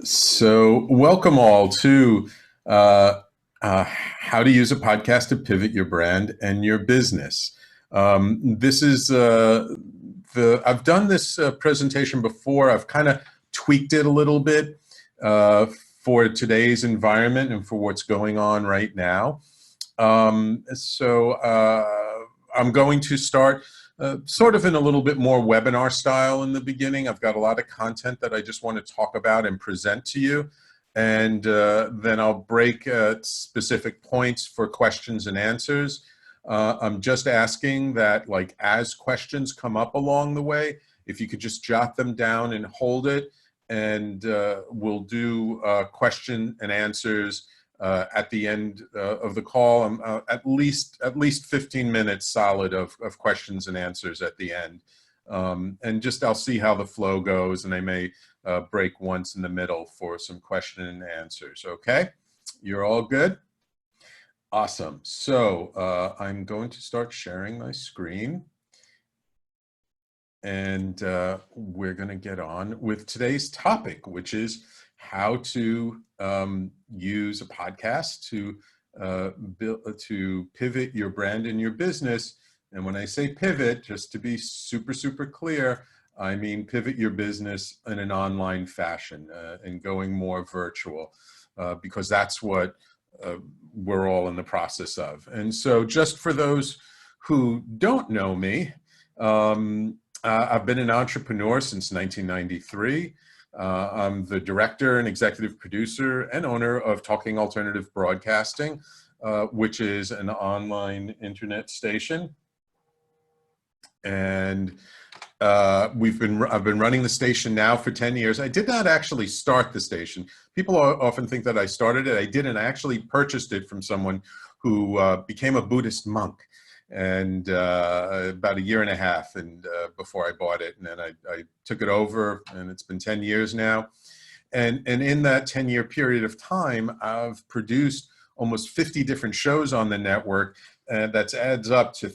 So, welcome all to how to use a podcast to pivot your brand and your business. This is I've done this presentation before. I've kind of tweaked it a little bit uh, for today's environment and for what's going on right now. I'm going to start sort of in a little bit more webinar style in the beginning. I've got a lot of content that I just want to talk about and present to you. And then I'll break specific points for questions and answers. I'm just asking that, like, as questions come up along the way, if you could just jot them down and hold it, and we'll do question and answers at the end of the call. At least 15 minutes solid of questions and answers at the end. And just I'll see how the flow goes, and I may break once in the middle for some question and answers. Okay, you're all good? Awesome. So I'm going to start sharing my screen. And we're going to get on with today's topic, which is how to use a podcast to pivot your brand and your business. And when I say pivot, just to be super, super clear, I mean pivot your business in an online fashion and going more virtual, because that's what we're all in the process of. And so just for those who don't know me, I've been an entrepreneur since 1993. I'm the director and executive producer and owner of Talking Alternative Broadcasting, which is an online internet station. And I've been running the station now for 10 years. I did not actually start the station. People often think that I started it. I didn't. I actually purchased it from someone who became a Buddhist monk, and about a year and a half before I bought it. And then I took it over, and it's been 10 years now. And in that 10-year period of time, I've produced almost 50 different shows on the network. And that adds up to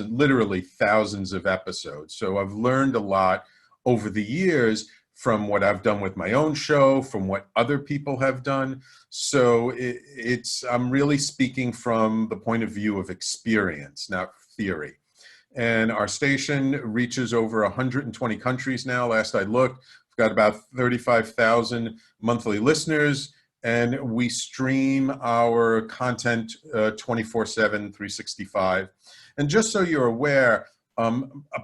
literally thousands of episodes. So I've learned a lot over the years from what I've done with my own show, from what other people have done. So I'm really speaking from the point of view of experience, not theory. And our station reaches over 120 countries now. Last I looked, we've got about 35,000 monthly listeners. And we stream our content 24/7, 365. And just so you're aware, a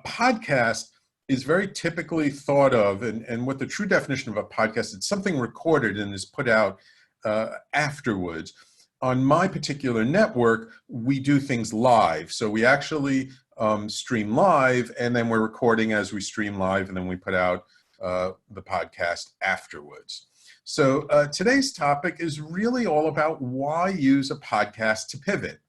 podcast is very typically thought of, and what the true definition of a podcast, it's something recorded and is put out afterwards. On my particular network, we do things live. So we actually stream live, and then we're recording as we stream live, and then we put out the podcast afterwards. So today's topic is really all about why use a podcast to pivot,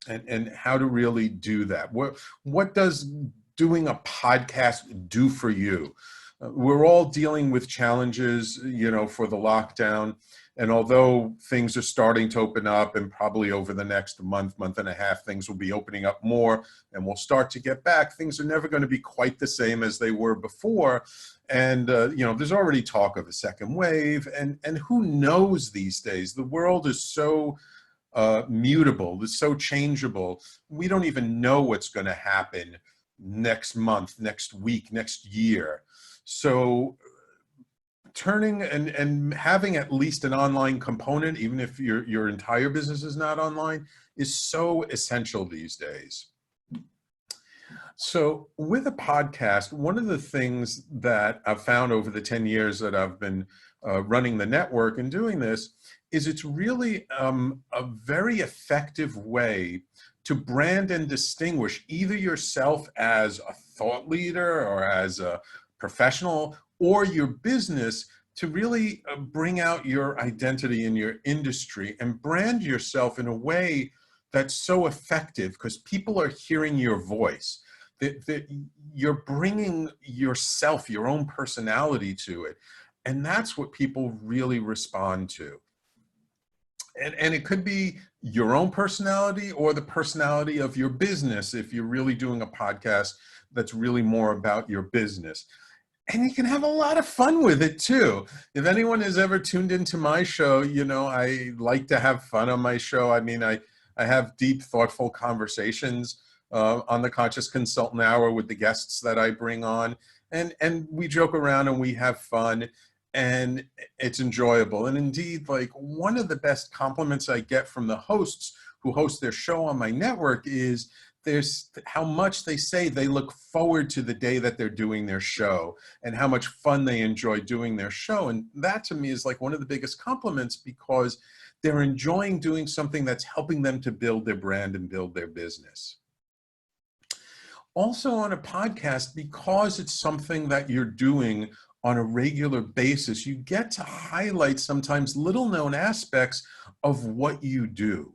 and how to really do that. What does doing a podcast do for you? We're all dealing with challenges, for the lockdown. And although things are starting to open up, and probably over the next month and a half, things will be opening up more and we'll start to get back, things are never going to be quite the same as they were before. And, there's already talk of a second wave, and who knows these days? The world is so mutable, it's so changeable. We don't even know what's going to happen next month, next week, next year. So turning and having at least an online component, even if your entire business is not online, is so essential these days. So with a podcast, one of the things that I've found over the 10 years that I've been running the network and doing this is it's really a very effective way to brand and distinguish either yourself as a thought leader or as a professional, or your business, to really bring out your identity in your industry and brand yourself in a way that's so effective, because people are hearing your voice. That you're bringing yourself, your own personality to it. And that's what people really respond to. And it could be your own personality or the personality of your business if you're really doing a podcast that's really more about your business. And you can have a lot of fun with it too. If anyone has ever tuned into my show, you know, I like to have fun on my show. I mean, I have deep, thoughtful conversations on the Conscious Consultant Hour with the guests that I bring on. And we joke around and we have fun and it's enjoyable. And indeed, like one of the best compliments I get from the hosts who host their show on my network is there's how much they say they look forward to the day that they're doing their show and how much fun they enjoy doing their show. And that to me is like one of the biggest compliments because they're enjoying doing something that's helping them to build their brand and build their business. Also on a podcast, because it's something that you're doing on a regular basis, you get to highlight sometimes little known aspects of what you do.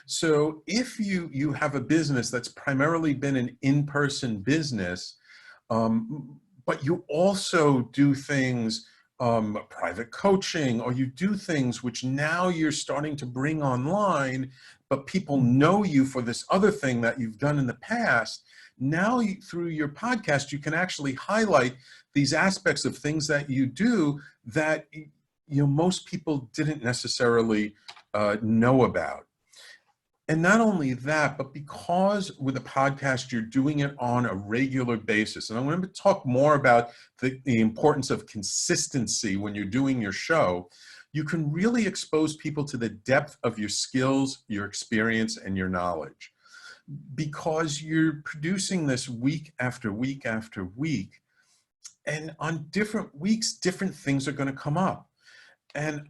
So if you have a business that's primarily been an in-person business, but you also do things, private coaching, or you do things which now you're starting to bring online, but people know you for this other thing that you've done in the past, now through your podcast, you can actually highlight these aspects of things that you do that most people didn't necessarily know about. And not only that, but because with a podcast, you're doing it on a regular basis. And I'm going to talk more about the importance of consistency when you're doing your show. You can really expose people to the depth of your skills, your experience, and your knowledge. Because you're producing this week after week after week. And on different weeks, different things are going to come up. And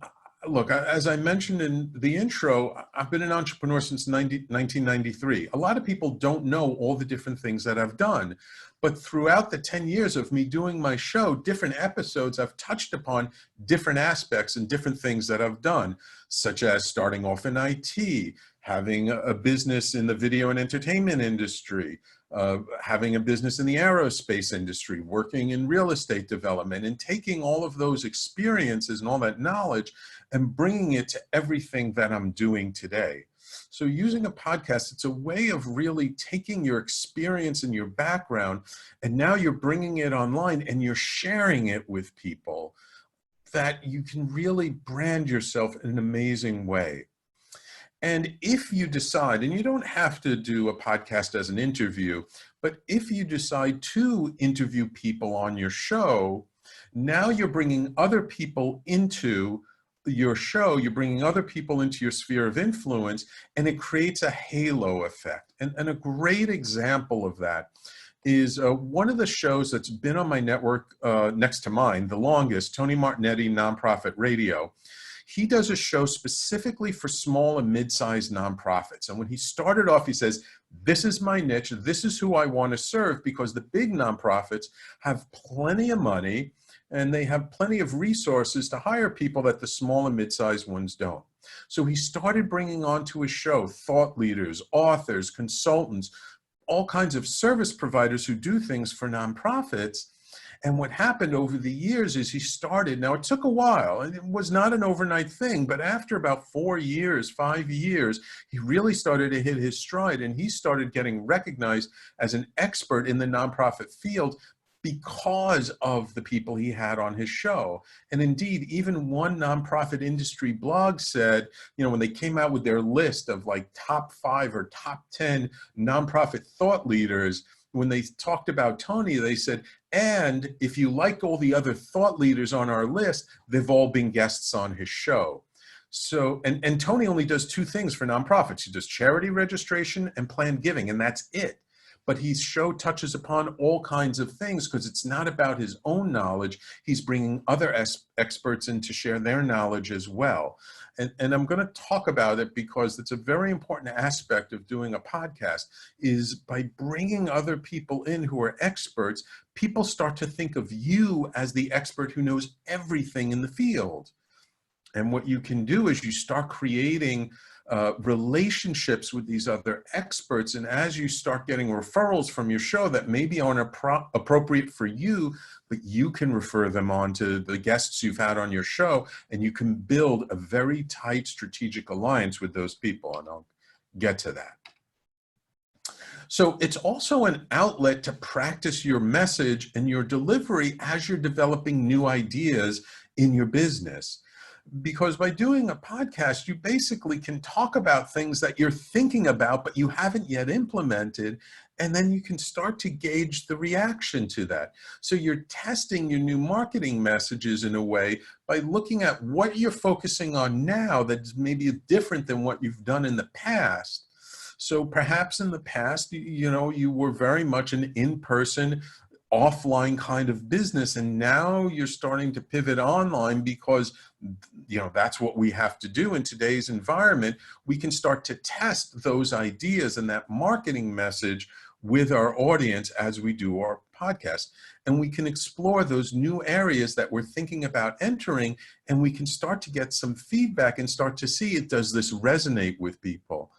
look, as I mentioned in the intro, I've been an entrepreneur since 1993. A lot of people don't know all the different things that I've done. But throughout the 10 years of me doing my show, different episodes, I've touched upon different aspects and different things that I've done, such as starting off in IT, having a business in the video and entertainment industry, having a business in the aerospace industry, working in real estate development, and taking all of those experiences and all that knowledge and bringing it to everything that I'm doing today. So using a podcast, it's a way of really taking your experience and your background, and now you're bringing it online and you're sharing it with people that you can really brand yourself in an amazing way. And if you decide, and you don't have to do a podcast as an interview, but if you decide to interview people on your show, now you're bringing other people into your show, you're bringing other people into your sphere of influence, and it creates a halo effect. And a great example of that is one of the shows that's been on my network next to mine, the longest, Tony Martignetti Nonprofit Radio. He does a show specifically for small and mid-sized nonprofits. And when he started off, he says, this is my niche, this is who I want to serve, because the big nonprofits have plenty of money and they have plenty of resources to hire people that the small and mid-sized ones don't. So he started bringing onto his show thought leaders, authors, consultants, all kinds of service providers who do things for nonprofits. And what happened over the years is he started, now it took a while, and it was not an overnight thing, but after about 4 years, 5 years, he really started to hit his stride, and he started getting recognized as an expert in the nonprofit field because of the people he had on his show. And indeed, even one nonprofit industry blog said, when they came out with their list of like top 5 or top 10 nonprofit thought leaders, when they talked about Tony, they said, and if you like all the other thought leaders on our list, they've all been guests on his show. So, and Tony only does 2 things for nonprofits. He does charity registration and planned giving, and that's it. But his show touches upon all kinds of things because it's not about his own knowledge. He's bringing other experts in to share their knowledge as well. And I'm going to talk about it because it's a very important aspect of doing a podcast, is by bringing other people in who are experts, people start to think of you as the expert who knows everything in the field. And what you can do is you start creating relationships with these other experts. And as you start getting referrals from your show that maybe aren't appropriate for you, but you can refer them on to the guests you've had on your show, and you can build a very tight strategic alliance with those people. And I'll get to that. So it's also an outlet to practice your message and your delivery as you're developing new ideas in your business. Because by doing a podcast, you basically can talk about things that you're thinking about, but you haven't yet implemented. And then you can start to gauge the reaction to that. So you're testing your new marketing messages in a way by looking at what you're focusing on now that's maybe different than what you've done in the past. So perhaps in the past, you were very much an in-person, offline kind of business, and now you're starting to pivot online because that's what we have to do in today's environment. We can start to test those ideas and that marketing message with our audience as we do our podcast, and we can explore those new areas that we're thinking about entering, and we can start to get some feedback and start to see, does this resonate with people?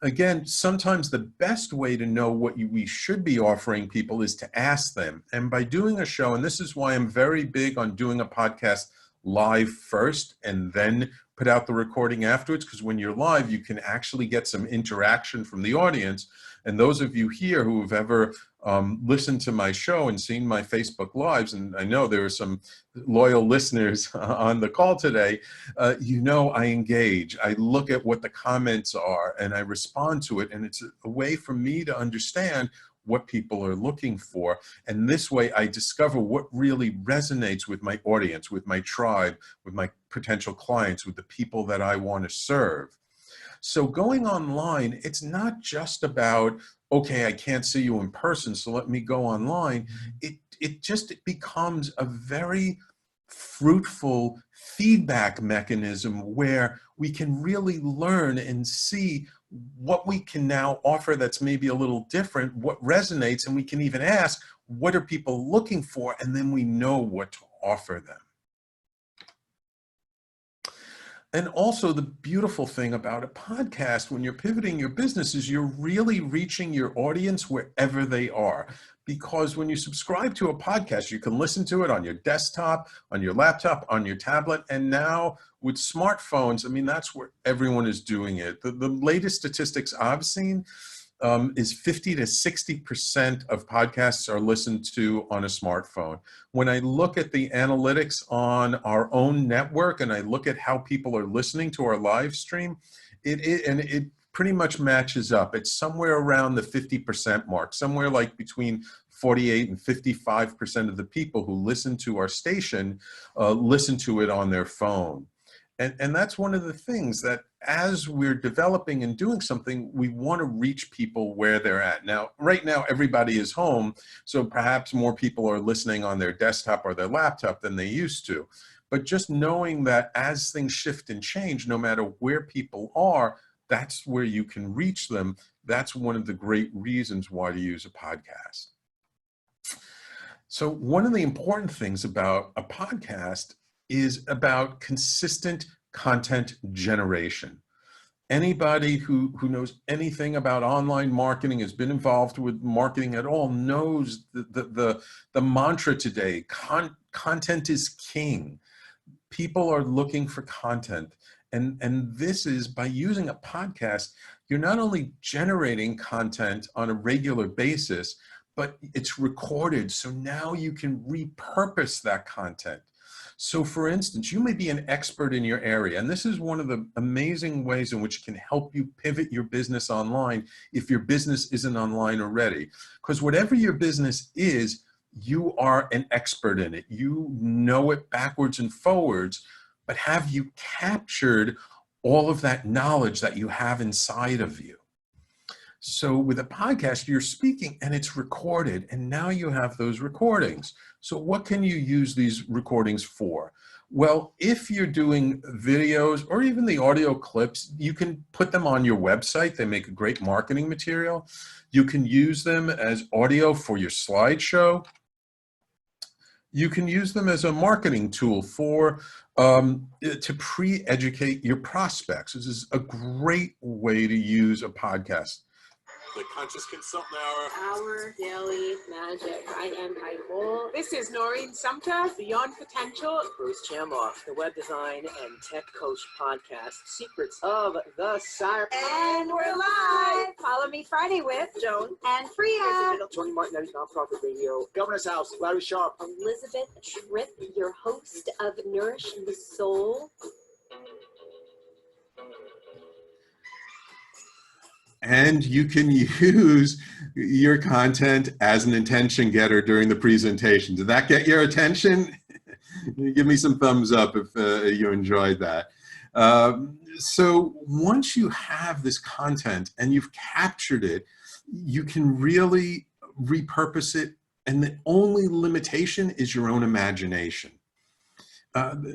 Again, sometimes the best way to know what we should be offering people is to ask them. And by doing a show, and this is why I'm very big on doing a podcast live first and then put out the recording afterwards, because when you're live, you can actually get some interaction from the audience. And those of you here who have ever listened to my show and seen my Facebook Lives, and I know there are some loyal listeners on the call today, I engage. I look at what the comments are and I respond to it. And it's a way for me to understand what people are looking for. And this way I discover what really resonates with my audience, with my tribe, with my potential clients, with the people that I want to serve. So going online, it's not just about, okay, I can't see you in person, so let me go online. It becomes a very fruitful feedback mechanism where we can really learn and see what we can now offer that's maybe a little different, what resonates, and we can even ask, what are people looking for? And then we know what to offer them. And also the beautiful thing about a podcast when you're pivoting your business is you're really reaching your audience wherever they are. Because when you subscribe to a podcast, you can listen to it on your desktop, on your laptop, on your tablet. And now with smartphones, I mean, that's where everyone is doing it. The latest statistics I've seen is 50 to 60% of podcasts are listened to on a smartphone. When I look at the analytics on our own network and I look at how people are listening to our live stream, it pretty much matches up. It's somewhere around the 50% mark, somewhere like between 48 and 55% of the people who listen to our station listen to it on their phone. And that's one of the things that as we're developing and doing something, we want to reach people where they're at. Now, right now, everybody is home, so perhaps more people are listening on their desktop or their laptop than they used to. But just knowing that as things shift and change, no matter where people are, that's where you can reach them. That's one of the great reasons why to use a podcast. So one of the important things about a podcast is about consistent content generation. Anybody who knows anything about online marketing, has been involved with marketing at all, knows the mantra today, content is king. People are looking for content. And this is, by using a podcast, you're not only generating content on a regular basis, but it's recorded. So now you can repurpose that content. So for instance, you may be an expert in your area, and this is one of the amazing ways in which it can help you pivot your business online if your business isn't online already. Because whatever your business is, you are an expert in it. You know it backwards and forwards, but have you captured all of that knowledge that you have inside of you? So with a podcast, you're speaking and it's recorded, and now you have those recordings. So what can you use these recordings for? Well, if you're doing videos or even the audio clips, you can put them on your website. They make a great marketing material. You can use them as audio for your slideshow. You can use them as a marketing tool to pre-educate your prospects. This is a great way to use a podcast. The Conscious Consultant Hour. Our Daily Magic. I am Heidel. This is Noreen Sumter, Beyond Potential. Bruce Chamoff, the Web Design and Tech Coach Podcast, Secrets of the Sire. And we're live. Follow me Friday with Joan and Freya. Tony Martinetti's Nonprofit Radio. Governor's House, Larry Sharp. Elizabeth Tripp, your host of Nourish the Soul. And you can use your content as an attention getter during the presentation. Did that get your attention? Give me some thumbs up if you enjoyed that. So once you have this content and you've captured it, you can really repurpose it. And the only limitation is your own imagination.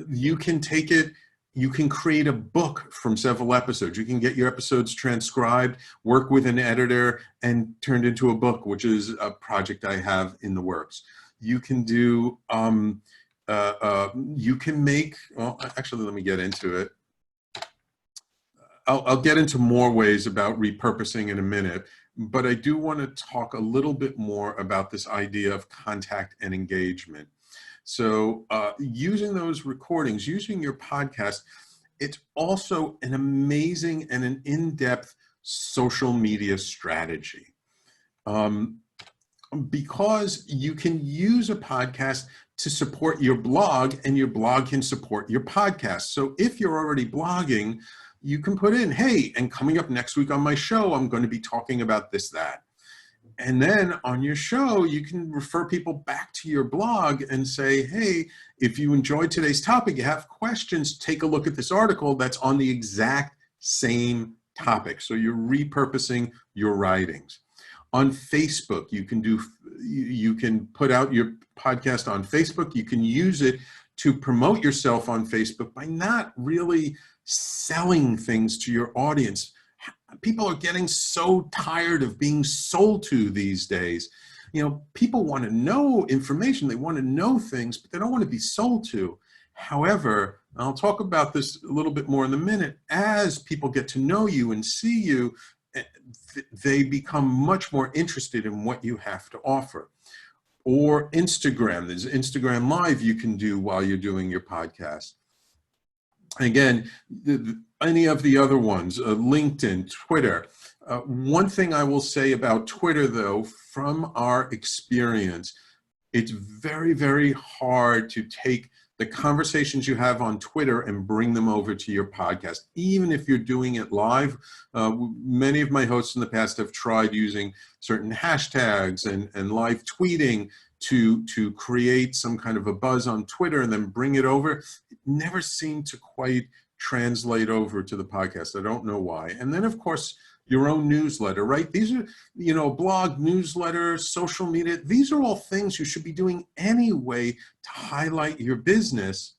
You can take it. You can create a book from several episodes. You can get your episodes transcribed, work with an editor, and turned into a book, which is a project I have in the works. You can do, you can make, well, actually, let me get into it. I'll get into more ways about repurposing in a minute, but I do want to talk a little bit more about this idea of contact and engagement. So using those recordings, using your podcast, it's also an amazing and an in-depth social media strategy. Because you can use a podcast to support your blog, and your blog can support your podcast. So if you're already blogging, you can put in, hey, and coming up next week on my show, I'm going to be talking about this, that. And then on your show, you can refer people back to your blog and say, hey, if you enjoyed today's topic, you have questions, take a look at this article that's on the exact same topic. So you're repurposing your writings. On Facebook, you can put out your podcast on Facebook. You can use it to promote yourself on Facebook by not really selling things to your audience. People are getting so tired of being sold to these days. You know, people want to know information, they want to know things, but they don't want to be sold to. However, I'll talk about this a little bit more in a minute, as people get to know you and see you, they become much more interested in what you have to offer. Or Instagram, there's Instagram Live you can do while you're doing your podcast. Again, any of the other ones, LinkedIn, Twitter. One thing I will say about Twitter, though, from our experience, it's very, very hard to take the conversations you have on Twitter and bring them over to your podcast, even if you're doing it live. Many of my hosts in the past have tried using certain hashtags and live tweeting to create some kind of a buzz on Twitter and then bring it over. It never seemed to quite translate over to the podcast. I don't know why. And then, of course, your own newsletter, right? These are, you know, blog, newsletter, social media. These are all things you should be doing anyway to highlight your business.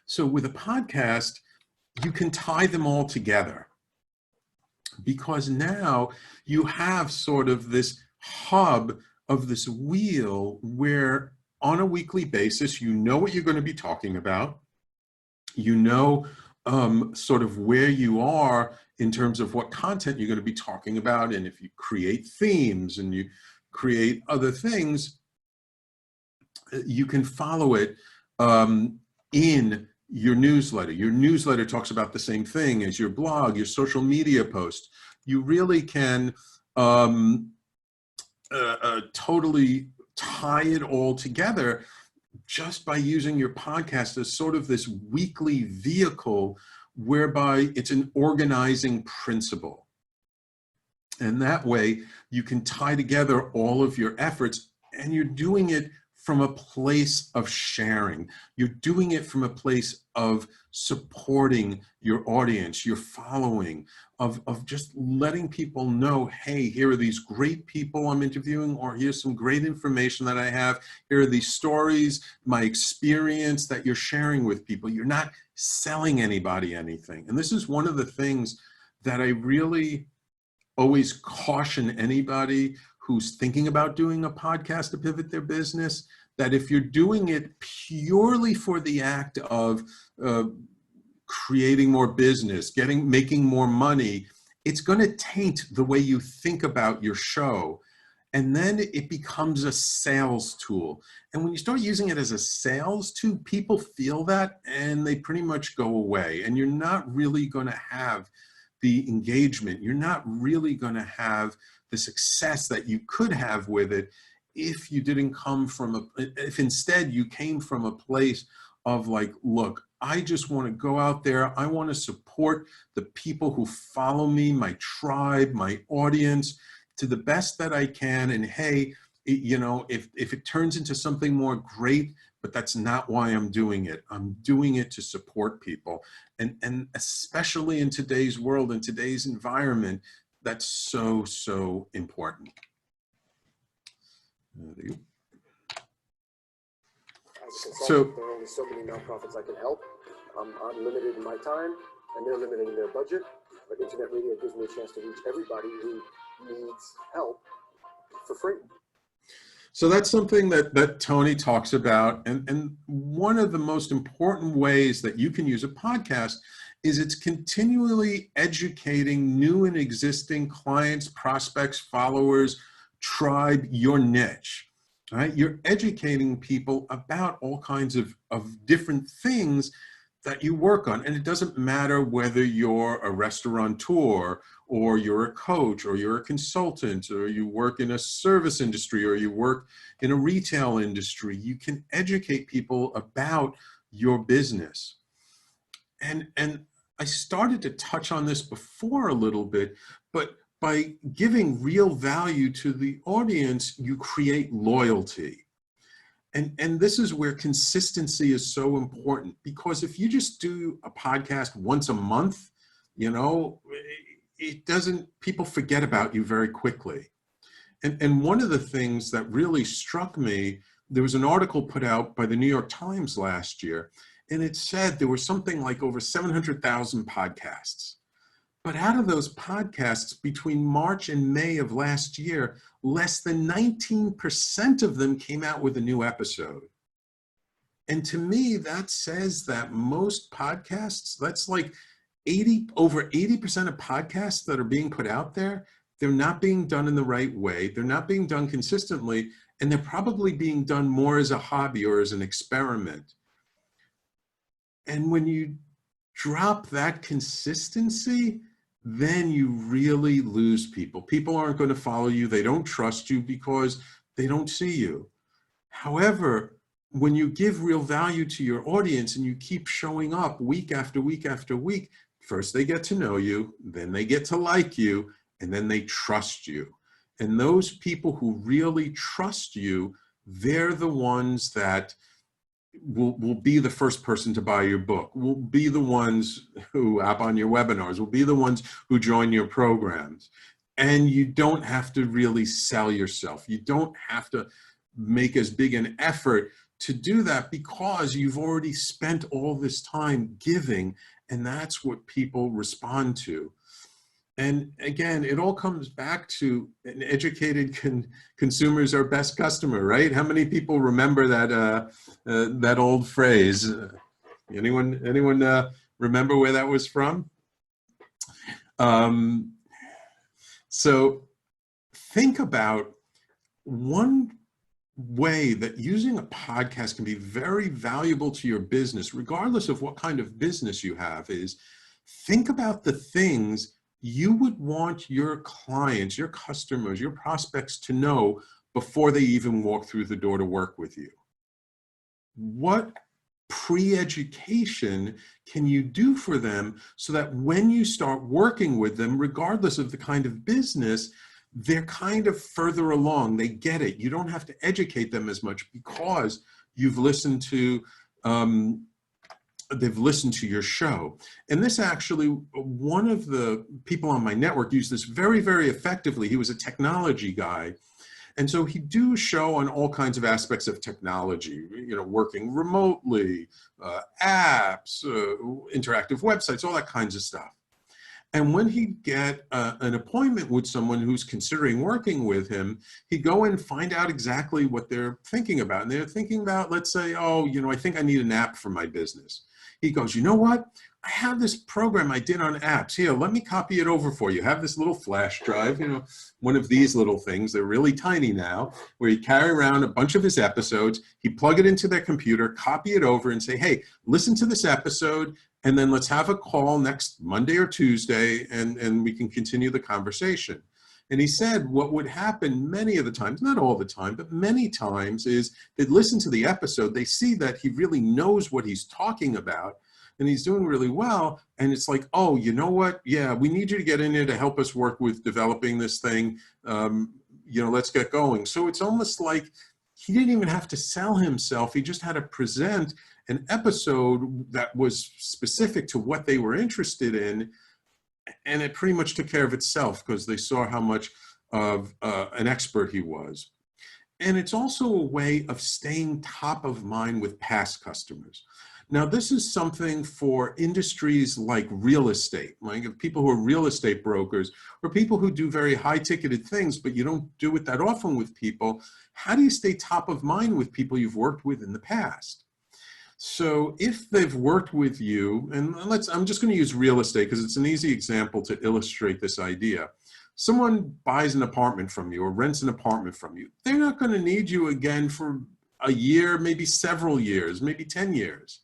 So with a podcast, you can tie them all together, because now you have sort of this hub of this wheel where on a weekly basis, you know what you're going to be talking about. You know sort of where you are in terms of what content you're going to be talking about. And if you create themes and you create other things, you can follow it in your newsletter. Your newsletter talks about the same thing as your blog, your social media post. You really can totally tie it all together just by using your podcast as sort of this weekly vehicle whereby it's an organizing principle. And that way you can tie together all of your efforts, and you're doing it from a place of sharing. You're doing it from a place of supporting your audience, your following, of just letting people know, hey, here are these great people I'm interviewing, or here's some great information that I have. Here are these stories, my experience that you're sharing with people. You're not selling anybody anything. And this is one of the things that I really always caution anybody who's thinking about doing a podcast to pivot their business, that if you're doing it purely for the act of creating more business, making more money, it's going to taint the way you think about your show. And then it becomes a sales tool. And when you start using it as a sales tool, people feel that and they pretty much go away. And you're not really going to have the engagement. You're not really going to have the success that you could have with it if you didn't come from if instead you came from a place of like, look, I just want to go out there. I want to support the people who follow me, my tribe, my audience, to the best that I can. And hey, you know, if it turns into something more, great, but that's not why I'm doing it. I'm doing it to support people. And especially in today's world, in today's environment, that's so, so important. As a So- consultant, there are only so many nonprofits I can help. I'm limited in my time, and they're limited in their budget. But internet radio gives me a chance to reach everybody who needs help for free. So that's something that Tony talks about. And one of the most important ways that you can use a podcast is it's continually educating new and existing clients, prospects, followers, tribe, your niche. Right? You're educating people about all kinds of different things that you work on. And it doesn't matter whether you're a restaurateur or you're a coach or you're a consultant or you work in a service industry or you work in a retail industry. You can educate people about your business. And I started to touch on this before a little bit, but by giving real value to the audience, you create loyalty. And this is where consistency is so important, because if you just do a podcast once a month, you know, it doesn't, people forget about you very quickly. And one of the things that really struck me, there was an article put out by the New York Times last year, and it said there were something like over 700,000 podcasts. But out of those podcasts between March and May of last year, less than 19% of them came out with a new episode. And to me, that says that most podcasts, that's like over 80% of podcasts that are being put out there, they're not being done in the right way. They're not being done consistently, and they're probably being done more as a hobby or as an experiment. And when you drop that consistency, then you really lose people. People aren't going to follow you. They don't trust you because they don't see you. However, when you give real value to your audience and you keep showing up week after week after week, first they get to know you, then they get to like you, and then they trust you. And those people who really trust you, they're the ones that will be the first person to buy your book, will be the ones who hop on your webinars, will be the ones who join your programs. And you don't have to really sell yourself. You don't have to make as big an effort to do that, because you've already spent all this time giving, and that's what people respond to. And again, it all comes back to an educated consumer is our best customer, right? How many people remember that old phrase? Anyone remember where that was from? So think about one way that using a podcast can be very valuable to your business, regardless of what kind of business you have, is think about the things you would want your clients, your customers, your prospects to know before they even walk through the door to work with you. What pre-education can you do for them so that when you start working with them, regardless of the kind of business, they're kind of further along, they get it. You don't have to educate them as much because you've listened to they've listened to your show. And this actually, one of the people on my network used this very, very effectively. He was a technology guy. And so he'd do a show on all kinds of aspects of technology, you know, working remotely, apps, interactive websites, all that kinds of stuff. And when he'd get an appointment with someone who's considering working with him, he'd go and find out exactly what they're thinking about. And they're thinking about, let's say, oh, you know, I think I need an app for my business. He goes, you know what? I have this program I did on apps. Here, let me copy it over for you. Have this little flash drive, you know, one of these little things. They're really tiny now, where you carry around a bunch of his episodes. He plug it into their computer, copy it over and say, hey, listen to this episode, and then let's have a call next Monday or Tuesday, and we can continue the conversation. And he said what would happen many of the times, not all the time, but many times, is they'd listen to the episode, they see that he really knows what he's talking about, and he's doing really well. And it's like, oh, you know what? Yeah, we need you to get in there to help us work with developing this thing. You know, let's get going. So it's almost like he didn't even have to sell himself. He just had to present an episode that was specific to what they were interested in. And it pretty much took care of itself because they saw how much of an expert he was. And it's also a way of staying top of mind with past customers. Now, this is something for industries like real estate, like people who are real estate brokers or people who do very high-ticketed things, but you don't do it that often with people. How do you stay top of mind with people you've worked with in the past? So if they've worked with you, and I'm just going to use real estate because it's an easy example to illustrate this idea. Someone buys an apartment from you or rents an apartment from you. They're not going to need you again for a year, maybe several years, maybe 10 years.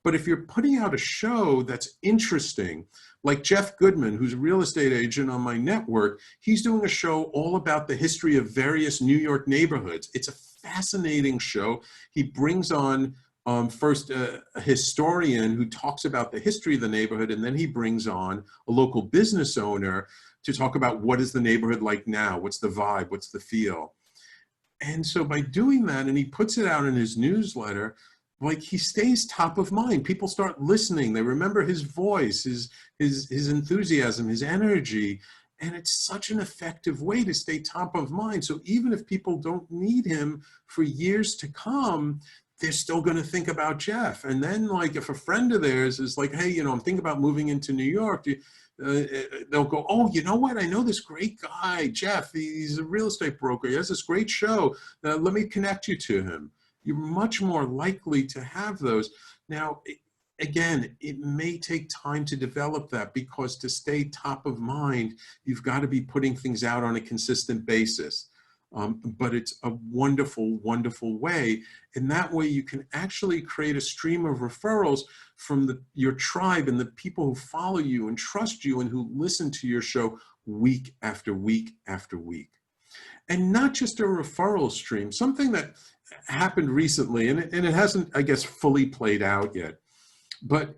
But if you're putting out a show that's interesting, like Jeff Goodman, who's a real estate agent on my network, he's doing a show all about the history of various New York neighborhoods. It's a fascinating show. He brings on first a historian who talks about the history of the neighborhood, and then he brings on a local business owner to talk about what is the neighborhood like now, what's the vibe, what's the feel. And so by doing that, and he puts it out in his newsletter, like he stays top of mind. People start listening. They remember his voice, his enthusiasm, his energy. And it's such an effective way to stay top of mind. So even if people don't need him for years to come, they're still going to think about Jeff. And then like if a friend of theirs is like, hey, you know, I'm thinking about moving into New York, they'll go, oh, you know what? I know this great guy, Jeff. He's a real estate broker. He has this great show. Let me connect you to him. You're much more likely to have those. Now, again, it may take time to develop that because to stay top of mind, you've got to be putting things out on a consistent basis. But it's a wonderful, wonderful way. And that way you can actually create a stream of referrals from your tribe and the people who follow you and trust you and who listen to your show week after week after week. And not just a referral stream, something that happened recently, and it hasn't, I guess, fully played out yet. But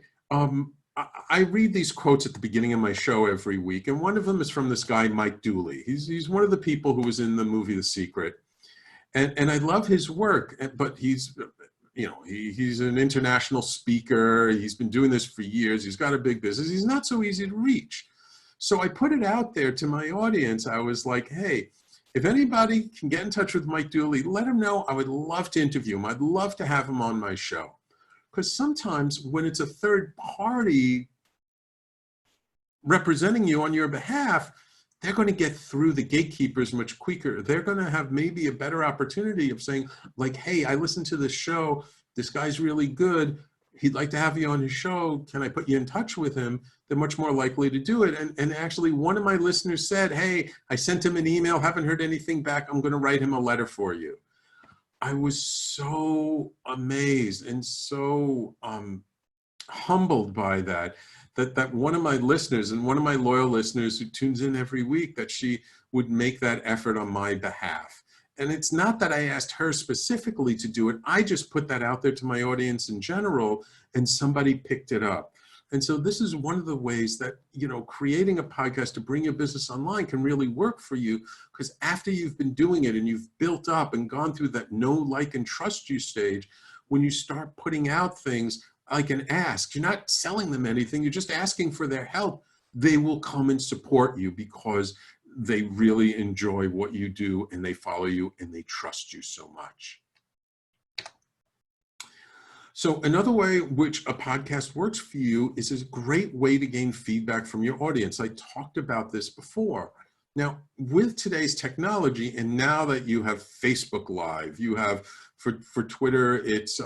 I read these quotes at the beginning of my show every week, and one of them is from this guy, Mike Dooley. He's one of the people who was in the movie The Secret. And I love his work, but he's, you know, he's an international speaker. He's been doing this for years. He's got a big business. He's not so easy to reach. So I put it out there to my audience. I was like, hey, if anybody can get in touch with Mike Dooley, let him know. I would love to interview him. I'd love to have him on my show. Because sometimes when it's a third party representing you on your behalf, they're going to get through the gatekeepers much quicker. They're going to have maybe a better opportunity of saying, like, hey, I listened to this show. This guy's really good. He'd like to have you on his show. Can I put you in touch with him? They're much more likely to do it. And actually, one of my listeners said, hey, I sent him an email, haven't heard anything back. I'm going to write him a letter for you. I was so amazed and so humbled by that one of my listeners and one of my loyal listeners who tunes in every week, that she would make that effort on my behalf. And it's not that I asked her specifically to do it. I just put that out there to my audience in general, and somebody picked it up. And so this is one of the ways that, you know, creating a podcast to bring your business online can really work for you, because after you've been doing it and you've built up and gone through that know, like, and trust you stage, when you start putting out things like an ask, you're not selling them anything, you're just asking for their help. They will come and support you because they really enjoy what you do and they follow you and they trust you so much. So another way which a podcast works for you is a great way to gain feedback from your audience. I talked about this before. Now, with today's technology, and now that you have Facebook Live, you have for Twitter, it's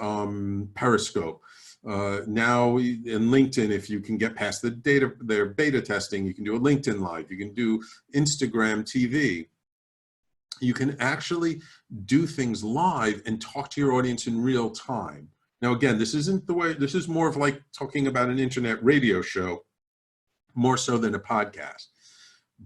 Periscope. Now in LinkedIn, if you can get past their beta testing, you can do a LinkedIn Live, you can do Instagram TV. You can actually do things live and talk to your audience in real time. Now, again, this isn't the way, this is more of like talking about an internet radio show, more so than a podcast.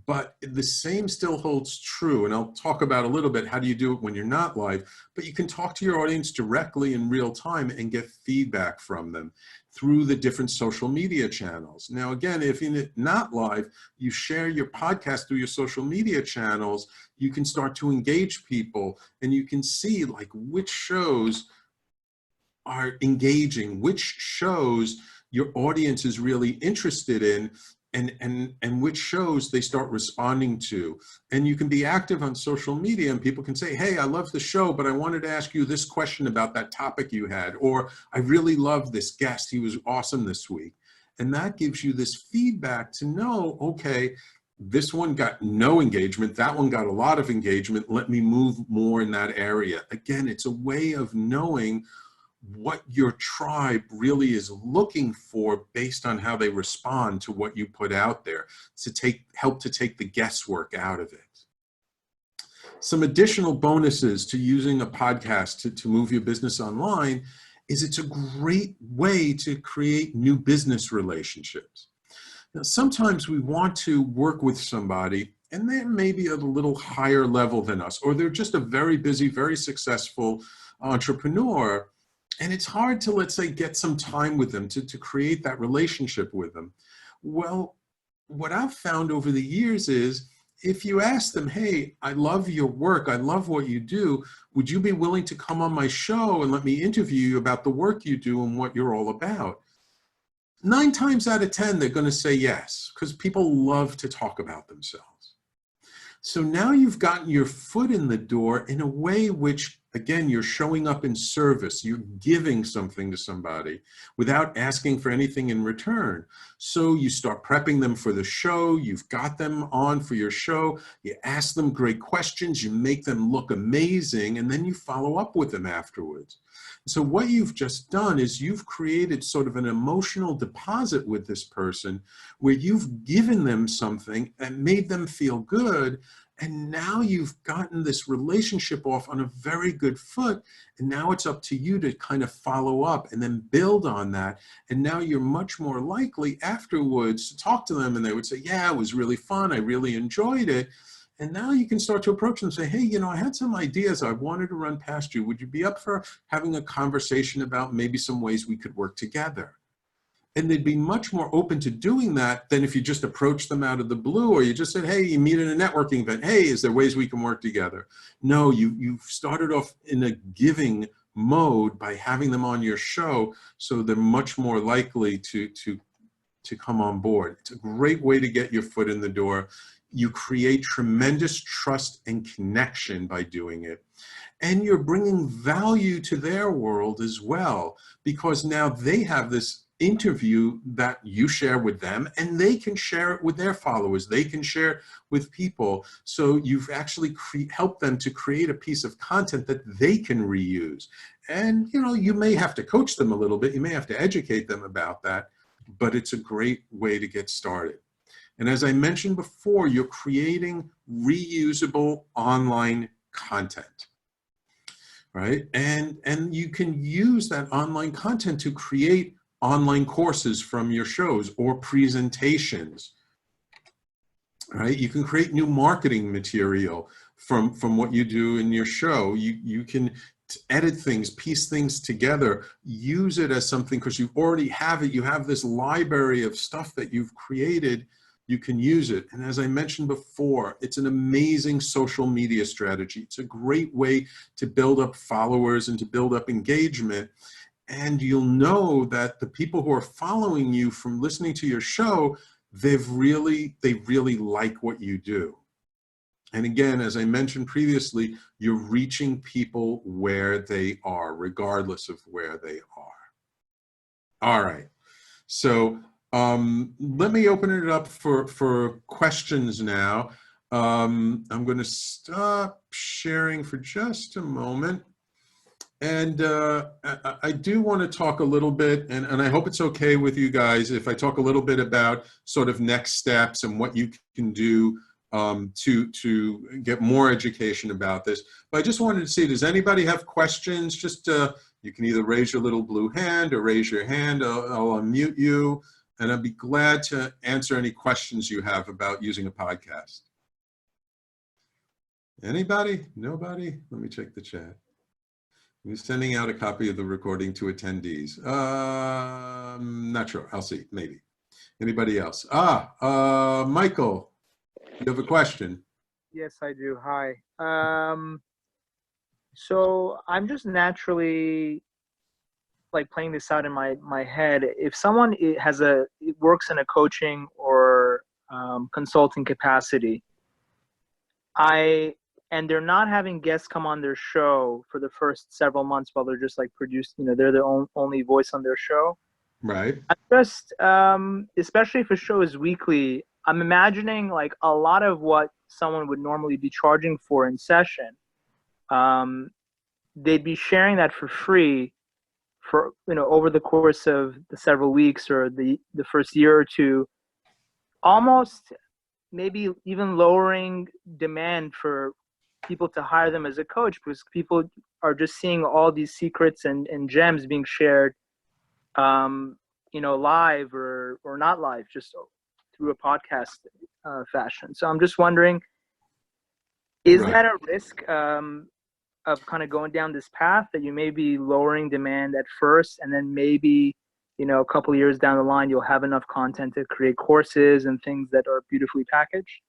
But the same still holds true, and I'll talk about a little bit how do you do it when you're not live, but you can talk to your audience directly in real time and get feedback from them through the different social media channels. Now, again, if you're not live, you share your podcast through your social media channels, you can start to engage people, and you can see like which shows are engaging, which shows your audience is really interested in, and which shows they start responding to. And you can be active on social media, and people can say, hey, I love the show, but I wanted to ask you this question about that topic you had, or I really love this guest, he was awesome this week. And that gives you this feedback to know, okay, this one got no engagement, that one got a lot of engagement, let me move more in that area. Again, it's a way of knowing what your tribe really is looking for based on how they respond to what you put out there, to help to take the guesswork out of it. Some additional bonuses to using a podcast to move your business online is it's a great way to create new business relationships. Now, sometimes we want to work with somebody and they're maybe at a little higher level than us, or they're just a very busy, very successful entrepreneur. And it's hard to, let's say, get some time with them to create that relationship with them. Well, what I've found over the years is if you ask them, hey, I love your work, I love what you do, would you be willing to come on my show and let me interview you about the work you do and what you're all about? 9 times out of 10, they're going to say yes, because people love to talk about themselves. So now you've gotten your foot in the door in a way which, again, you're showing up in service. You're giving something to somebody without asking for anything in return. So you start prepping them for the show. You've got them on for your show. You ask them great questions. You make them look amazing. And then you follow up with them afterwards. So what you've just done is you've created sort of an emotional deposit with this person where you've given them something and made them feel good. And now you've gotten this relationship off on a very good foot. And now it's up to you to kind of follow up and then build on that. And now you're much more likely afterwards to talk to them and they would say, yeah, it was really fun. I really enjoyed it. And now you can start to approach them and say, hey, you know, I had some ideas I wanted to run past you. Would you be up for having a conversation about maybe some ways we could work together? And they'd be much more open to doing that than if you just approached them out of the blue, or you just said, hey, you meet at a networking event. Hey, is there ways we can work together? No, you've started off in a giving mode by having them on your show, so they're much more likely to come on board. It's a great way to get your foot in the door. You create tremendous trust and connection by doing it. And you're bringing value to their world as well, because now they have this interview that you share with them and they can share it with their followers. They can share it with people. So you've actually helped them to create a piece of content that they can reuse. And, you know, you may have to coach them a little bit. You may have to educate them about that, but it's a great way to get started. And as I mentioned before, you're creating reusable online content, right? And you can use that online content to create online courses from your shows or presentations, right? You can create new marketing material from what you do in your show. You can edit things, piece things together, use it as something, because you already have it. You have this library of stuff that you've created. You can use it. And as I mentioned before, it's an amazing social media strategy. It's a great way to build up followers and to build up engagement. And you'll know that the people who are following you from listening to your show, they really like what you do. And again, as I mentioned previously, you're reaching people where they are, regardless of where they are. All right. So let me open it up for questions now. I'm going to stop sharing for just a moment. And I do want to talk a little bit, and I hope it's okay with you guys if I talk a little bit about sort of next steps and what you can do to get more education about this. But I just wanted to see, does anybody have questions? Just you can either raise your little blue hand or raise your hand. I'll unmute you, and I'd be glad to answer any questions you have about using a podcast. Anybody? Nobody? Let me check the chat. We're sending out a copy of the recording to attendees. Not sure. I'll see. Maybe. Anybody else? Michael, you have a question? Yes, I do. Hi. So I'm just naturally like playing this out in my head. If someone works in a coaching or consulting capacity, and they're not having guests come on their show for the first several months while they're just like they're the only voice on their show. Right. I'm just, especially if a show is weekly, I'm imagining like a lot of what someone would normally be charging for in session. They'd be sharing that for free for, over the course of the several weeks or the first year or two, almost maybe even lowering demand for people to hire them as a coach, because people are just seeing all these secrets and gems being shared, live or not live, just through a podcast fashion. So I'm just wondering, is Right. that a risk of kind of going down this path, that you may be lowering demand at first, and then maybe, a couple of years down the line, you'll have enough content to create courses and things that are beautifully packaged?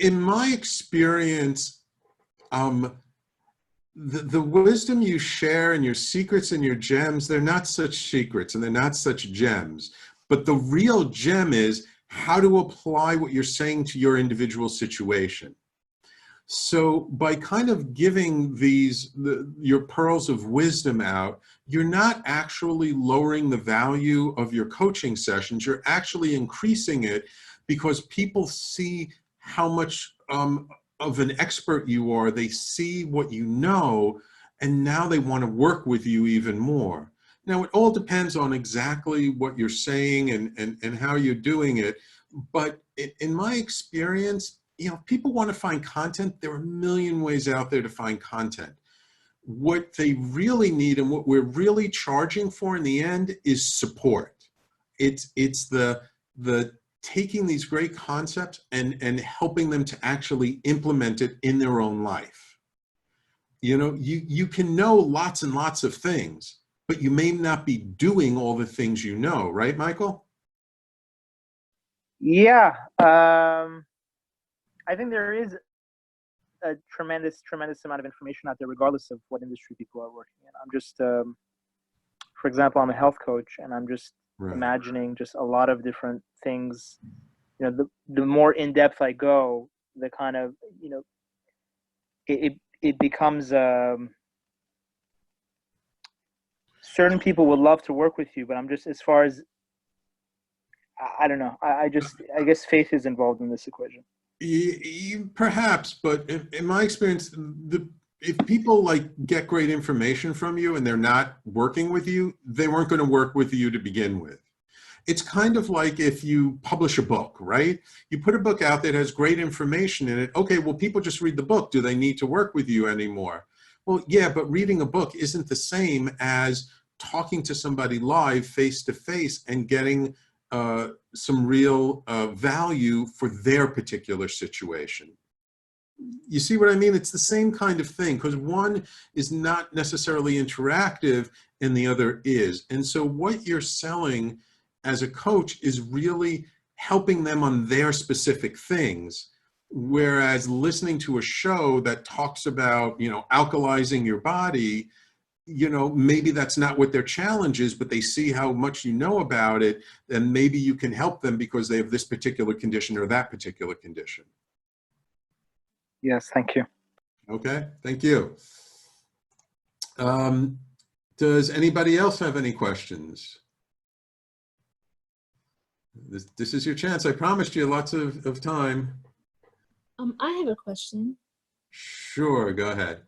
In my experience, the wisdom you share and your secrets and your gems, they're not such secrets and they're not such gems. But the real gem is how to apply what you're saying to your individual situation. So by kind of giving your pearls of wisdom out, you're not actually lowering the value of your coaching sessions. You're actually increasing it, because people see how much of an expert you are. They see what you know, and now they want to work with you even more. Now, it all depends on exactly what you're saying and how you're doing it. But in my experience, people want to find content. There are a million ways out there to find content. What they really need and what we're really charging for in the end is support. It's the taking these great concepts and helping them to actually implement it in their own life. You can know lots and lots of things, but you may not be doing all the things you know, right, Michael? Yeah. I think there is a tremendous amount of information out there, regardless of what industry people are working in. I'm just, for example, I'm a health coach, and I'm just imagining just a lot of different things. The more in depth I go, the kind of, it becomes, certain people would love to work with you, but I'm just, as far as, I don't know. I guess faith is involved in this equation. Perhaps, but in my experience, if people get great information from you and they're not working with you, they weren't going to work with you to begin with. It's kind of like if you publish a book, right? You put a book out that has great information in it. Okay, well, people just read the book. Do they need to work with you anymore? Well, yeah, but reading a book isn't the same as talking to somebody live, face to face, and getting some real value for their particular situation. You see what I mean? It's the same kind of thing, because one is not necessarily interactive and the other is. And so what you're selling as a coach is really helping them on their specific things. Whereas listening to a show that talks about, alkalizing your body, maybe that's not what their challenge is, but they see how much you know about it, and maybe you can help them because they have this particular condition or that particular condition. Yes, thank you. Okay, thank you. Does anybody else have any questions? This is your chance. I promised you lots of time. I have a question. Sure, go ahead.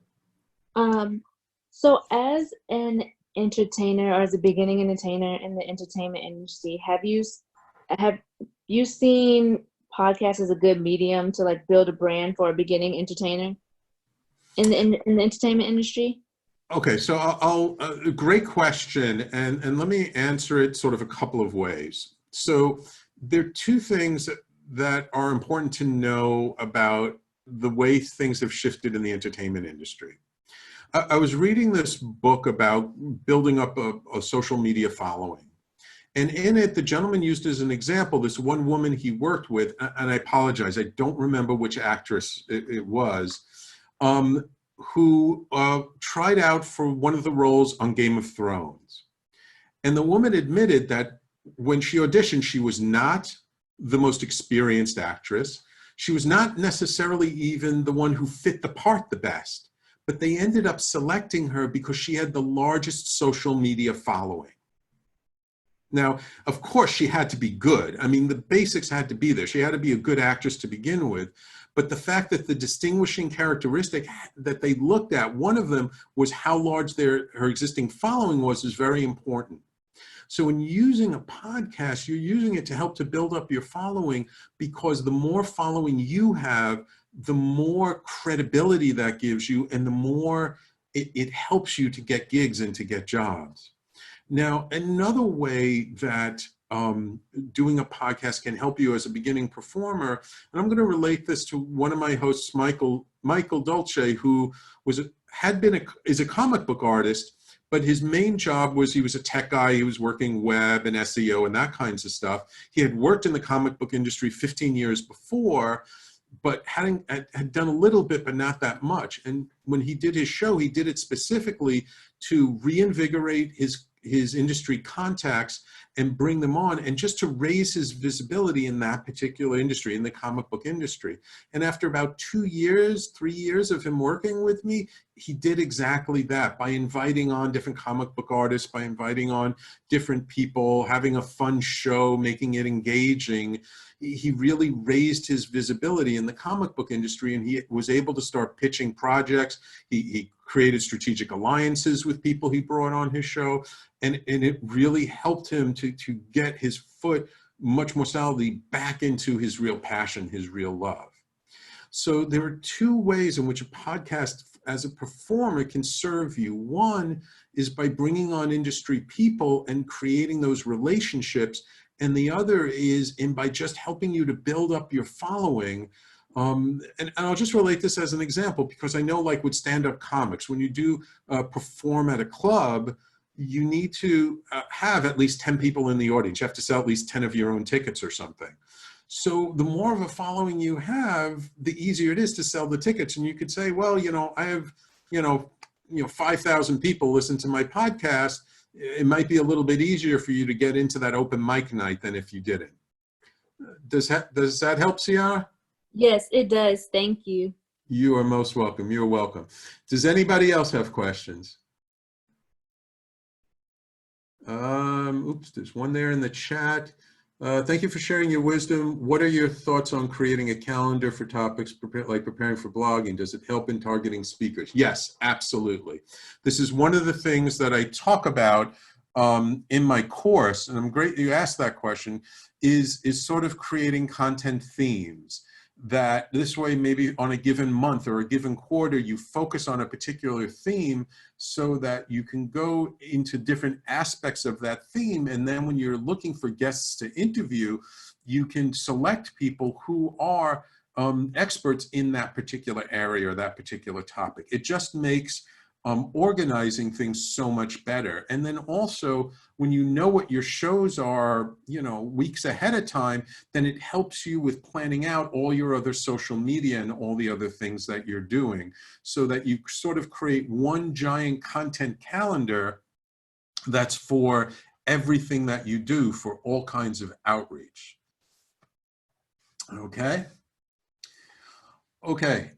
So as an entertainer or as a beginning entertainer in the entertainment industry, have you seen podcasts as a good medium to like build a brand for a beginning entertainer in the entertainment industry? Okay, so great question, and let me answer it sort of a couple of ways. So there are two things that are important to know about the way things have shifted in the entertainment industry. I was reading this book about building up a social media following. And in it, the gentleman used as an example this one woman he worked with, and I apologize, I don't remember which actress it was, who tried out for one of the roles on Game of Thrones. And the woman admitted that when she auditioned, she was not the most experienced actress. She was not necessarily even the one who fit the part the best, but they ended up selecting her because she had the largest social media following. Now, of course, she had to be good. I mean, the basics had to be there. She had to be a good actress to begin with. But the fact that the distinguishing characteristic that they looked at, one of them was how large her existing following was, is very important. So in using a podcast, you're using it to help to build up your following, because the more following you have, the more credibility that gives you, and the more it helps you to get gigs and to get jobs. Now, another way that doing a podcast can help you as a beginning performer, and I'm going to relate this to one of my hosts, Michael Dolce, who is a comic book artist, but his main job was he was a tech guy. He was working web and SEO and that kinds of stuff. He had worked in the comic book industry 15 years before, but had done a little bit, but not that much. And when he did his show, he did it specifically to reinvigorate his industry contacts and bring them on, and just to raise his visibility in that particular industry, in the comic book industry. And after about 3 years of him working with me, he did exactly that by inviting on different comic book artists, by inviting on different people, having a fun show, making it engaging. He really raised his visibility in the comic book industry, and he was able to start pitching projects. He created strategic alliances with people he brought on his show, and it really helped him to get his foot much more solidly back into his real passion, his real love. So there are two ways in which a podcast as a performer can serve you. One is by bringing on industry people and creating those relationships, and the other is by just helping you to build up your following. And I'll just relate this as an example, because I know, like with stand-up comics, when you do perform at a club, you need to have at least 10 people in the audience. You have to sell at least 10 of your own tickets or something. So the more of a following you have, the easier it is to sell the tickets. And you could say, well, I have, 5,000 people listen to my podcast. It might be a little bit easier for you to get into that open mic night than if you didn't. Does that help, Ciara? Yes, it does. Thank you. You are most welcome. You're welcome. Does anybody else have questions? Oops, there's one there in the chat. Thank you for sharing your wisdom. What are your thoughts on creating a calendar for topics like preparing for blogging? Does it help in targeting speakers? Yes, absolutely. This is one of the things that I talk about in my course, and I'm great you asked that question, is sort of creating content themes. That this way, maybe on a given month or a given quarter, you focus on a particular theme so that you can go into different aspects of that theme. And then when you're looking for guests to interview, you can select people who are experts in that particular area or that particular topic. It just makes organizing things so much better. And then also, when you know what your shows are, weeks ahead of time, then it helps you with planning out all your other social media and all the other things that you're doing, so that you sort of create one giant content calendar that's for everything that you do, for all kinds of outreach. Okay.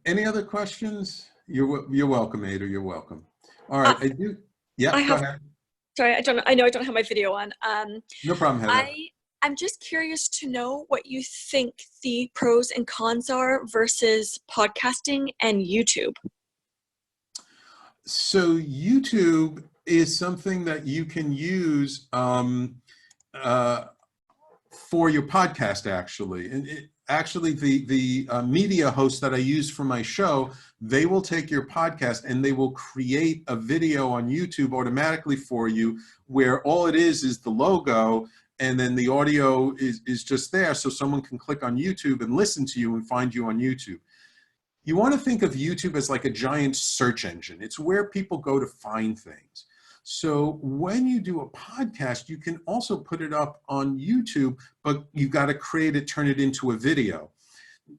Any other questions? You're welcome, Ada. You're welcome. All right, I do. Yeah, go ahead. Sorry, I know I don't have my video on. No problem, Heather. I'm just curious to know what you think the pros and cons are versus podcasting and YouTube. So YouTube is something that you can use for your podcast, actually. And actually, the media hosts that I use for my show, they will take your podcast and they will create a video on YouTube automatically for you, where all it is the logo, and then the audio is just there, so someone can click on YouTube and listen to you and find you on YouTube. You want to think of YouTube as like a giant search engine. It's where people go to find things. So when you do a podcast, you can also put it up on YouTube, but you've got to create it, turn it into a video.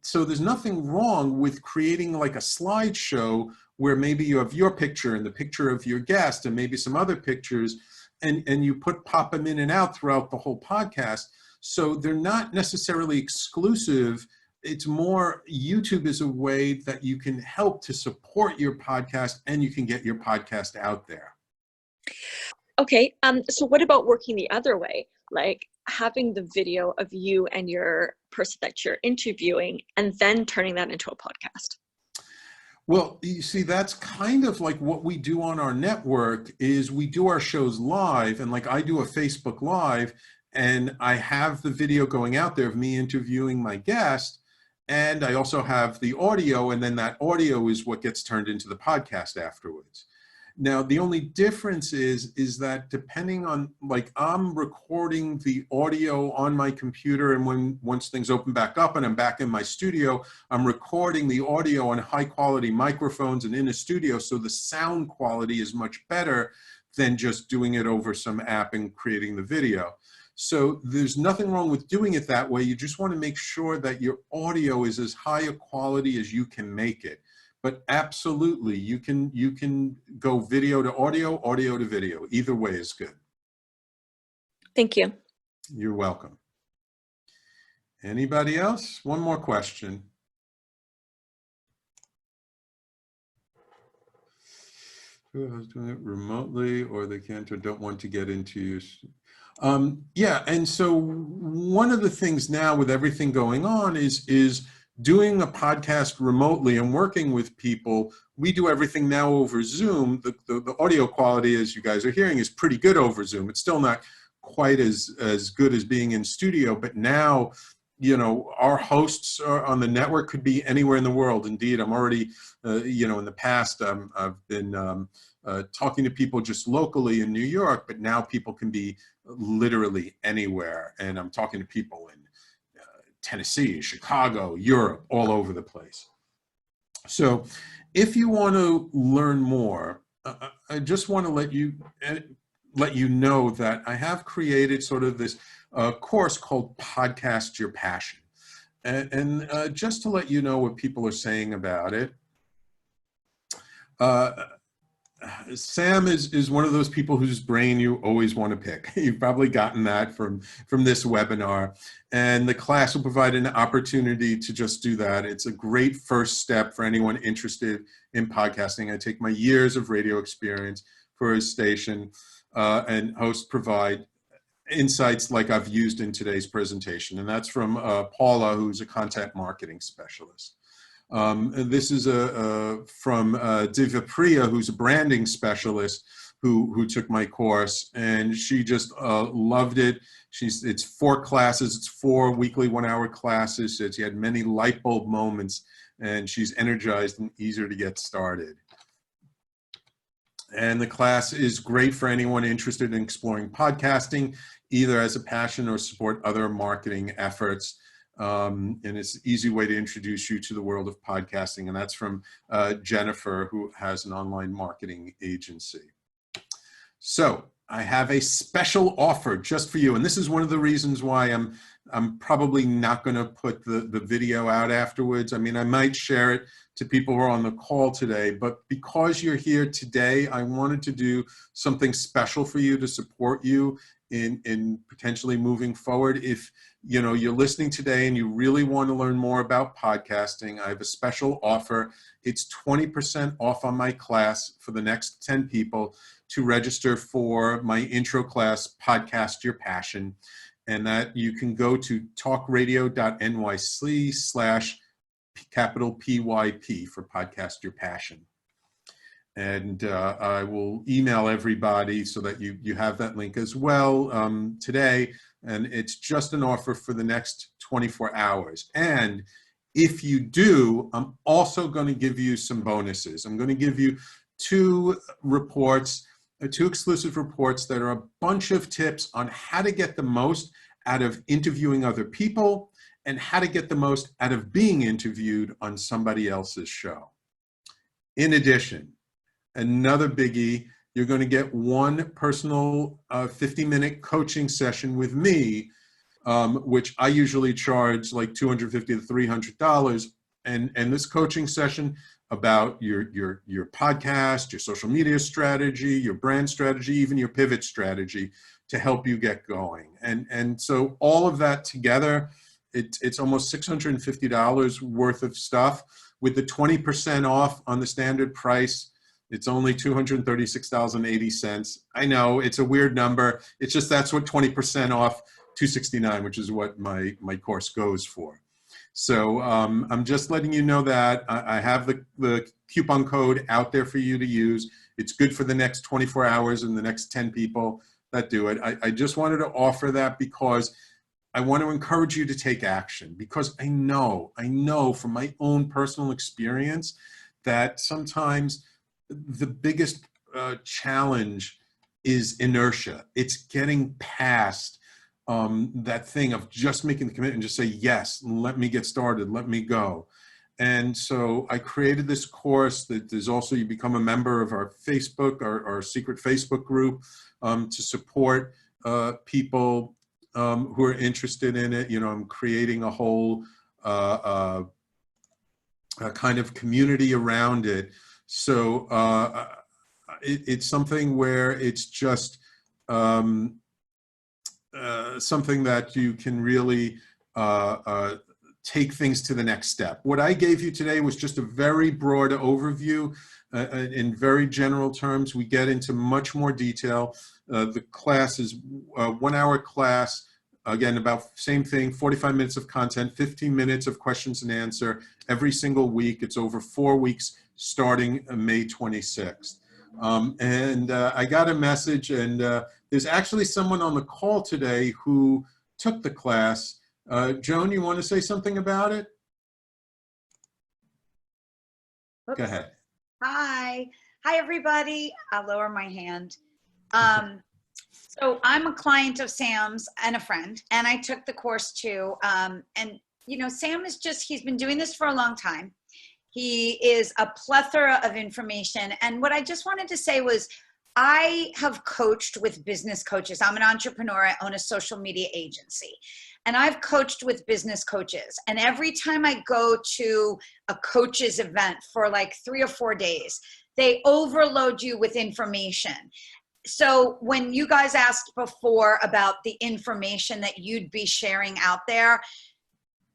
So there's nothing wrong with creating like a slideshow where maybe you have your picture and the picture of your guest and maybe some other pictures, and you pop them in and out throughout the whole podcast. So they're not necessarily exclusive. It's more, YouTube is a way that you can help to support your podcast and you can get your podcast out there. Okay, so what about working the other way? Like having the video of you and your person that you're interviewing and then turning that into a podcast? Well, you see, that's kind of like what we do on our network is we do our shows live, and like I do a Facebook Live and I have the video going out there of me interviewing my guest, and I also have the audio, and then that audio is what gets turned into the podcast afterwards. Now, the only difference is that depending on, like, I'm recording the audio on my computer, and once things open back up and I'm back in my studio, I'm recording the audio on high quality microphones and in a studio, so the sound quality is much better than just doing it over some app and creating the video. So there's nothing wrong with doing it that way. You just want to make sure that your audio is as high a quality as you can make it. But absolutely, you can go video to audio, audio to video. Either way is good. Thank you. You're welcome. Anybody else? One more question. Who's doing it remotely, or they can't or don't want to get into use? Yeah, and so one of the things now with everything going on is doing a podcast remotely and working with people. We do everything now over Zoom. The audio quality, as you guys are hearing, is pretty good over Zoom. It's still not quite as good as being in studio, but now, you know, our hosts are on the network could be anywhere in the world. Indeed, I'm already, you know, in the past, I've been talking to people just locally in New York, but now people can be literally anywhere. And I'm talking to people in Tennessee, Chicago, Europe, all over the place. So if you want to learn more, I just want to let you know that I have created sort of this course called Podcast Your Passion. And just to let you know what people are saying about it, Sam is one of those people whose brain you always want to pick. You've probably gotten that from this webinar, and the class will provide an opportunity to just do that. It's a great first step for anyone interested in podcasting. I take my years of radio experience for a station, and hosts provide insights like I've used in today's presentation, and that's from Paula, who's a content marketing specialist. This is from Divya, who's a branding specialist who took my course, and she just loved it. It's 4 classes, it's 4 weekly 1-hour classes. She had many light bulb moments, and she's energized and easier to get started. And the class is great for anyone interested in exploring podcasting, either as a passion or support other marketing efforts. And it's an easy way to introduce you to the world of podcasting. And that's from Jennifer, who has an online marketing agency. So I have a special offer just for you. And this is one of the reasons why I'm probably not going to put the video out afterwards. I mean, I might share it to people who are on the call today, but because you're here today, I wanted to do something special for you to support you in potentially moving forward. If you know you're listening today and you really want to learn more about podcasting, I have a special offer. It's 20% off on my class for the next 10 people to register for my intro class, Podcast Your Passion. And that you can go to talkradio.nyc/PYP for Podcast Your Passion. And I will email everybody so that you have that link as well today. And it's just an offer for the next 24 hours. And if you do, I'm also going to give you some bonuses. I'm going to give you two exclusive reports that are a bunch of tips on how to get the most out of interviewing other people and how to get the most out of being interviewed on somebody else's show. In addition, another biggie, you're going to get one personal 50-minute coaching session with me, which I usually charge like $250 to $300. And this coaching session about your podcast, your social media strategy, your brand strategy, even your pivot strategy to help you get going. And so all of that together, it's almost $650 worth of stuff. With the 20% off on the standard price, it's only $236.80. I know it's a weird number. It's just that's what 20% off $269, which is what my course goes for. So I'm just letting you know that I have the coupon code out there for you to use. It's good for the next 24 hours and the next 10 people that do it. I just wanted to offer that because I want to encourage you to take action, because I know from my own personal experience that sometimes the biggest challenge is inertia. It's getting past that thing of just making the commitment and just say, yes, let me get started, let me go. And so I created this course that there's also, you become a member of our Facebook, our secret Facebook group to support people who are interested in it. You know, I'm creating a whole a kind of community around it. So it's something where it's just something that you can really take things to the next step. What I gave you today was just a very broad overview in very general terms. We get into much more detail. The class is a 1-hour class. Again, about same thing, 45 minutes of content, 15 minutes of questions and answer every single week. It's over 4 weeks starting May 26th. I got a message, and there's actually someone on the call today who took the class. Joan, you want to say something about it? Oops. Go ahead. Hi, everybody. I'll lower my hand. So I'm a client of Sam's and a friend, and I took the course too. And you know, Sam is he's been doing this for a long time. He is a plethora of information. And what I just wanted to say was, I have coached with business coaches. I'm an entrepreneur. I own a social media agency. And I've coached with business coaches. And every time I go to a coach's event for like 3 or 4 days, they overload you with information. So when you guys asked before about the information that you'd be sharing out there,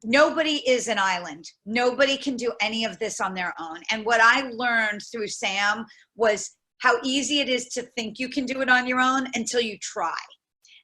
nobody is an island. Nobody can do any of this on their own. And what I learned through Sam was how easy it is to think you can do it on your own until you try.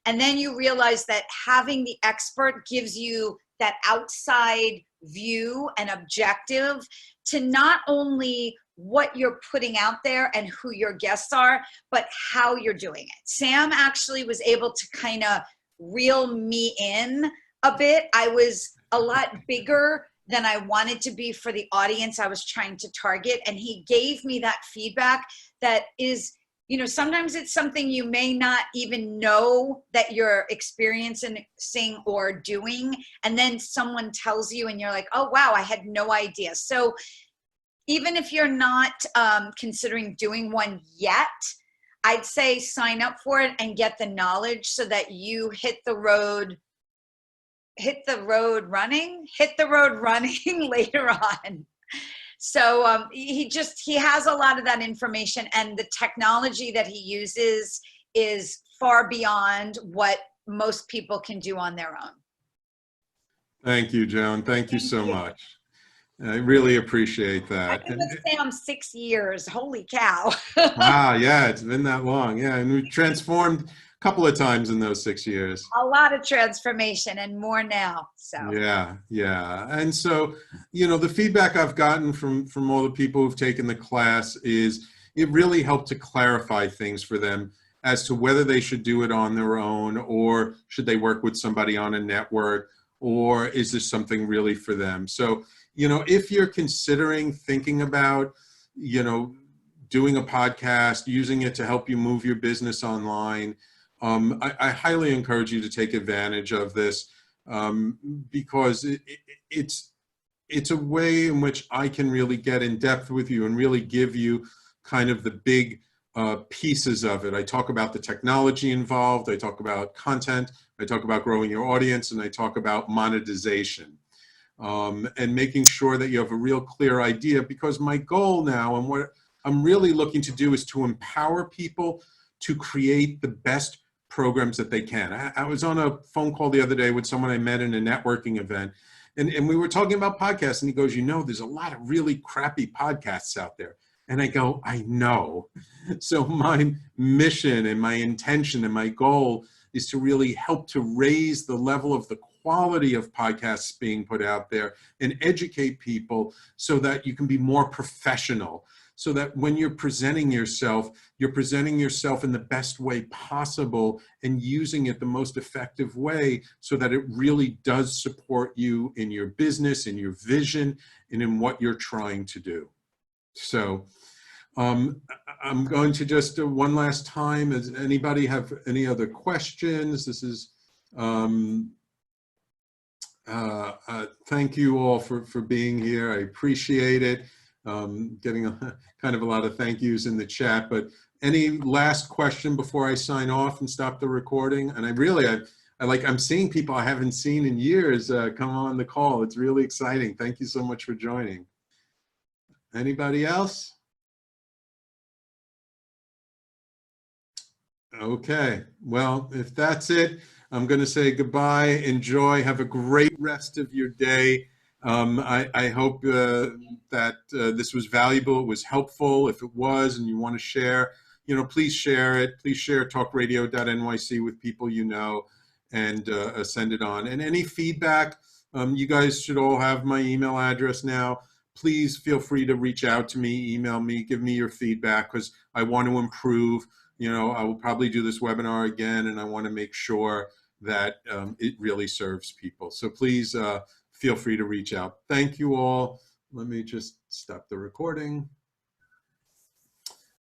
And then you realize that having the expert gives you that outside view and objective to not only what you're putting out there and who your guests are, but how you're doing it. Sam actually was able to kind of reel me in a bit. I was a lot bigger than I wanted to be for the audience I was trying to target. And he gave me that feedback that is, you know, sometimes it's something you may not even know that you're experiencing or doing. And then someone tells you and you're like, oh, wow, I had no idea. So even if you're not considering doing one yet, I'd say sign up for it and get the knowledge so that you hit the road running later on. So he has a lot of that information, and the technology that he uses is far beyond what most people can do on their own. Thank you, Joan. Thank you so much. I really appreciate that. I've been with Sam 6 years. Holy cow. Wow, yeah, it's been that long. Yeah, and we've transformed a couple of times in those 6 years. A lot of transformation and more now. So yeah. And so, you know, the feedback I've gotten from all the people who've taken the class is it really helped to clarify things for them as to whether they should do it on their own, or should they work with somebody on a network, or is this something really for them? So, you know, if you're considering thinking about, you know, doing a podcast, using it to help you move your business online, I highly encourage you to take advantage of this, because it's a way in which I can really get in depth with you and really give you kind of the big pieces of it. I talk about the technology involved, I talk about content, I talk about growing your audience, and I talk about monetization. And making sure that you have a real clear idea, because my goal now and what I'm really looking to do is to empower people to create the best programs that they can. I was on a phone call the other day with someone I met in a networking event, and we were talking about podcasts, and he goes, you know, there's a lot of really crappy podcasts out there. And I go, I know. So my mission and my intention and my goal is to really help to raise the level of the quality of podcasts being put out there and educate people so that you can be more professional, so that when you're presenting yourself in the best way possible and using it the most effective way so that it really does support you in your business, in your vision, and in what you're trying to do. So I'm going to just one last time, does anybody have any other questions? This is, thank you all for being here. I appreciate it. Getting kind of a lot of thank yous in the chat, but any last question before I sign off and stop the recording? And I'm seeing people I haven't seen in years come on the call. It's really exciting. Thank you so much for joining. Anybody else? Okay, well, if that's it, I'm going to say goodbye. Enjoy. Have a great rest of your day. I hope that this was valuable. It was helpful. If it was, and you want to share, you know, please share it. Please share talkradio.nyc with people you know, and send it on. And any feedback, you guys should all have my email address now. Please feel free to reach out to me, email me, give me your feedback, because I want to improve. You know, I will probably do this webinar again, and I want to make sure that it really serves people. So please feel free to reach out. Thank you all. Let me just stop the recording.